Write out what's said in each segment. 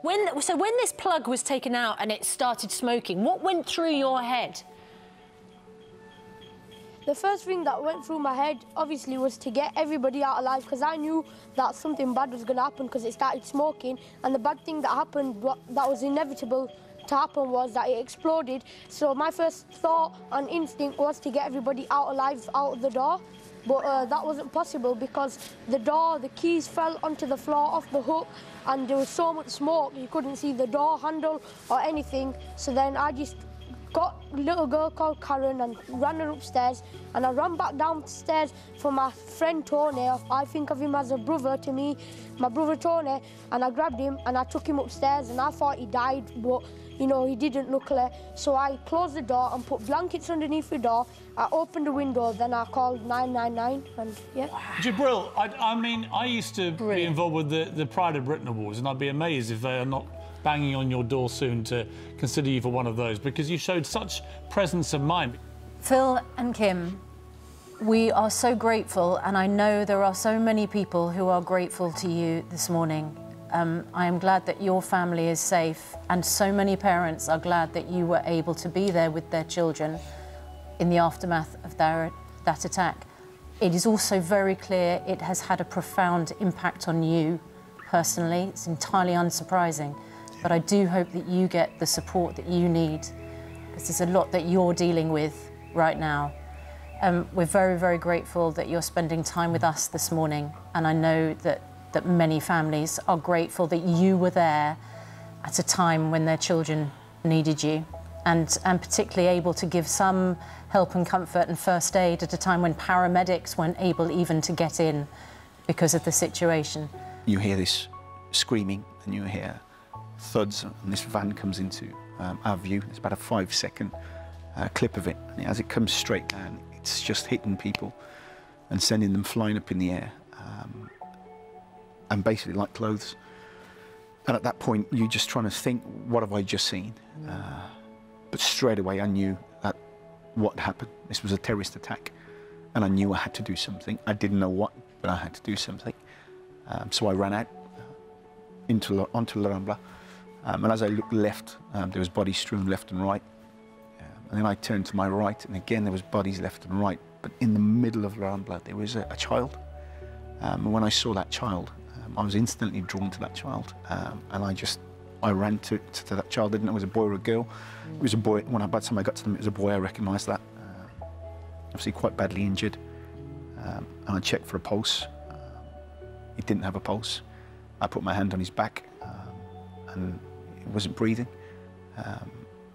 So when this plug was taken out and it started smoking, what went through your head? The first thing that went through my head, obviously, was to get everybody out alive, because I knew that something bad was going to happen because it started smoking, and the bad thing that happened, that was inevitable to happen, was that it exploded. So my first thought and instinct was to get everybody out alive out of the door, but that wasn't possible because the keys fell onto the floor off the hook, and there was so much smoke you couldn't see the door handle or anything. So then I just got a little girl called Karen and ran her upstairs, and I ran back downstairs for my friend Tony. I think of him as a brother to me, my brother Tony, and I grabbed him and I took him upstairs, and I thought he died, but you know, he didn't, luckily. So I closed the door and put blankets underneath the door. I opened the window, then I called 999, and yeah. Jabril, I mean, I used to be involved with the Pride of Britain Awards, and I'd be amazed if they are not banging on your door soon to consider you for one of those, because you showed such presence of mind. Phil and Kim, we are so grateful, and I know there are so many people who are grateful to you this morning. I am glad that your family is safe, and so many parents are glad that you were able to be there with their children in the aftermath of that attack. It is also very clear it has had a profound impact on you personally. It's entirely unsurprising, but I do hope that you get the support that you need, because there's a lot that you're dealing with right now. We're very, very grateful that you're spending time with us this morning, and I know that many families are grateful that you were there at a time when their children needed you, and particularly able to give some help and comfort and first aid at a time when paramedics weren't able even to get in because of the situation. You hear this screaming and you hear thuds, and this van comes into our view. It's about a 5-second clip of it, and as it comes straight down, it's just hitting people and sending them flying up in the air. And basically like clothes. And at that point, you're just trying to think, what have I just seen? But straight away, I knew that what happened. This was a terrorist attack, and I knew I had to do something. I didn't know what, but I had to do something. So I ran out onto La Rambla, and as I looked left, there was bodies strewn left and right. And then I turned to my right, and again, there was bodies left and right. But in the middle of La Rambla, there was a child. And when I saw that child, I was instantly drawn to that child, and I ran to that child. I didn't know it was a boy or a girl. It was a boy. By the time I got to them, it was a boy. I recognised that. Obviously quite badly injured. And I checked for a pulse. He didn't have a pulse. I put my hand on his back, and he wasn't breathing.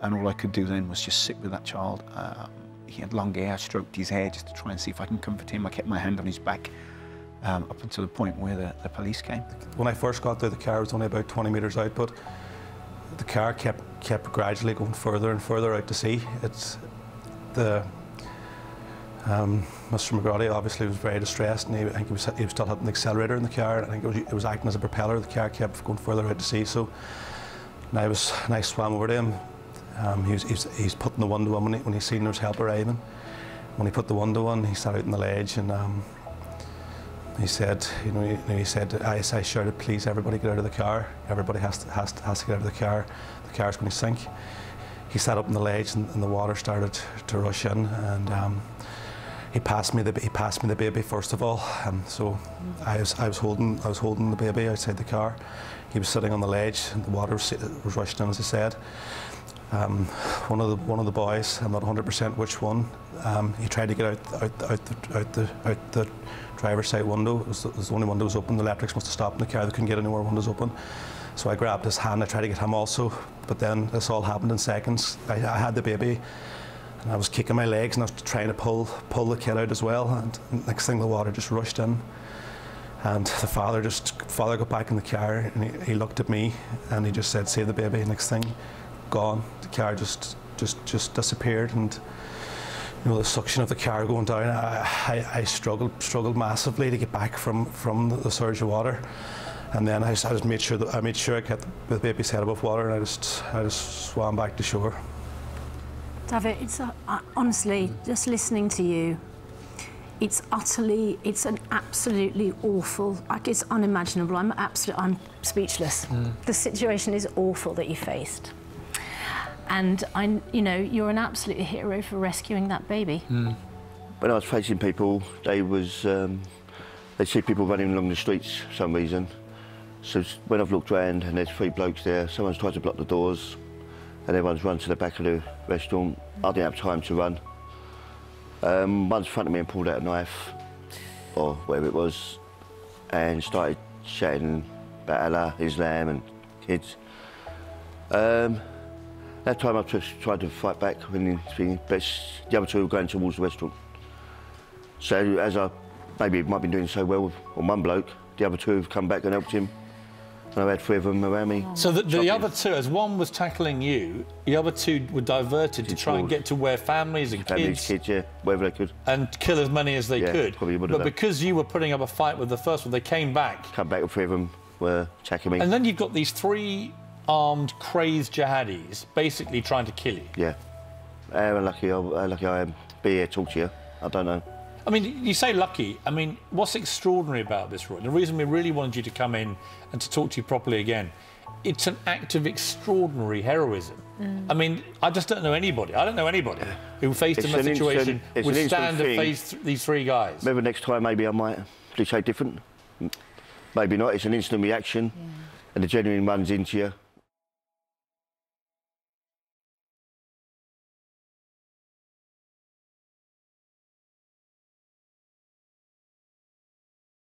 And all I could do then was just sit with that child. He had long hair. I stroked his hair just to try and see if I can comfort him. I kept my hand on his back. Up until the point where the police came. When I first got there, the car was only about 20 metres out, but the car kept gradually going further and further out to sea. Mr. McGrady obviously was very distressed, and I think he was still hitting the accelerator in the car. I think it was acting as a propeller. The car kept going further out to sea. So and I swam over to him. He's putting the window on when he seen there was help arriving. When he put the window on, he sat out on the ledge, and he said, I shouted, please, everybody get out of the car. Everybody has to get out of the car. The car's going to sink. He sat up on the ledge, and the water started to rush in, and he passed me the baby first of all. So I was holding the baby outside the car. He was sitting on the ledge, and the water was rushed in, as I said. One of the boys, I'm not 100% which one, he tried to get out the driver's side window. It was the only window was open. The electrics must have stopped in the car. They couldn't get any more windows open. So I grabbed his hand. I tried to get him also, but then this all happened in seconds. I had the baby, and I was kicking my legs, and I was trying to pull the kid out as well. And next thing, the water just rushed in, and the father got back in the car, and he looked at me, and he just said, "Save the baby." Next thing, gone. The car just disappeared, and you know, the suction of the car going down. I struggled massively to get back from the surge of water, and then I just made sure I kept the baby's head above water, and I just swam back to shore. David, it's honestly, just listening to you, it's an absolutely awful, like, it's unimaginable. I'm speechless. The situation is awful that you faced. And you know, you're an absolute hero for rescuing that baby. When I was facing people, they'd see people running along the streets for some reason. So when I've looked round and there's 3 blokes there, someone's tried to block the doors and everyone's run to the back of the restaurant. I didn't have time to run. One's in front of me and pulled out a knife, or whatever it was, and started shouting about Allah, Islam and kids. That time I just tried to fight back, but the other 2 were going towards the restaurant. So as I maybe might have been doing so well on one bloke, the other 2 have come back and helped him. And I had 3 of them around me. So the other 2, as one was tackling you, the other 2 were diverted to try and get to where families and kids, yeah, wherever they could. And kill as many as they could. Probably would have but done. Because you were putting up a fight with the first one, they came back. Come back, and 3 of them were attacking me. And then you've got these 3 armed, crazed jihadis basically trying to kill you. Yeah. How lucky I am to be here to talk to you. I don't know. I mean, you say lucky. I mean, what's extraordinary about this, Roy? The reason we really wanted you to come in and to talk to you properly again, it's an act of extraordinary heroism. I mean, I just don't know anybody. I don't know anybody who faced in that situation would stand and face these 3 guys. Maybe next time, maybe I might do something different. Maybe not. It's an instant reaction, and the genuine runs into you.